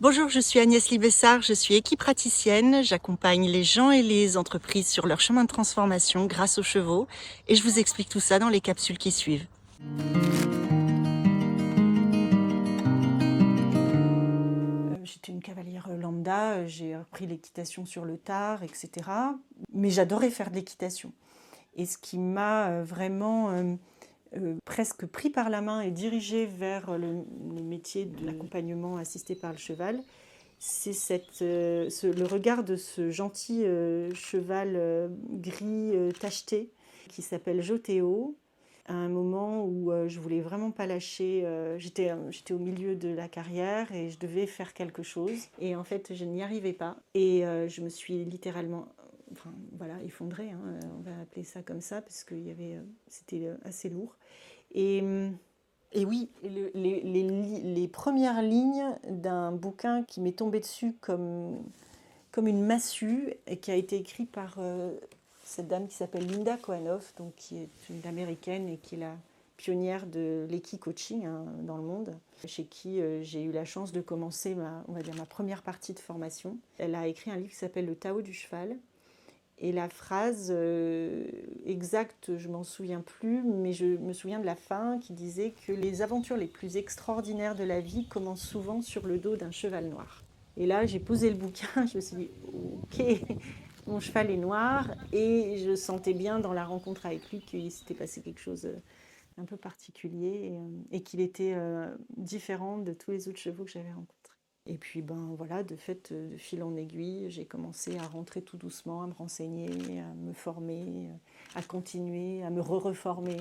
Bonjour, je suis Agnès Libessard, je suis équipraticienne. J'accompagne les gens et les entreprises sur leur chemin de transformation grâce aux chevaux et je vous explique tout ça dans les capsules qui suivent. J'étais une cavalière lambda, j'ai appris l'équitation sur le tard, etc. Mais j'adorais faire de l'équitation. Et ce qui m'a vraiment presque pris par la main et dirigé vers le métier de l'accompagnement assisté par le cheval, c'est le regard de ce gentil cheval gris tacheté qui s'appelle Jotéo. À un moment où je voulais vraiment pas lâcher, j'étais au milieu de la carrière et je devais faire quelque chose. Et en fait, je n'y arrivais pas. Et je me suis littéralement, enfin voilà, effondrée, hein, on va appeler ça comme ça, parce que c'était assez lourd. Et et oui, les premières lignes d'un bouquin qui m'est tombé dessus comme une massue et qui a été écrit par cette dame qui s'appelle Linda Kohanov, donc qui est une américaine et qui est la pionnière de l'équi-coaching, hein, dans le monde, chez qui j'ai eu la chance de commencer on va dire, ma première partie de formation. Elle a écrit un livre qui s'appelle Le Tao du cheval. Et la phrase exacte, je m'en souviens plus, mais je me souviens de la fin qui disait que les aventures les plus extraordinaires de la vie commencent souvent sur le dos d'un cheval noir. Et là, j'ai posé le bouquin, je me suis dit, ok, mon cheval est noir, et je sentais bien dans la rencontre avec lui qu'il s'était passé quelque chose un peu particulier et qu'il était différent de tous les autres chevaux que j'avais rencontrés. Et puis ben voilà, de fait, de fil en aiguille, j'ai commencé à rentrer tout doucement, à me renseigner, à me former, à continuer, à me reformer,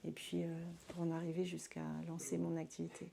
et puis pour en arriver jusqu'à lancer mon activité.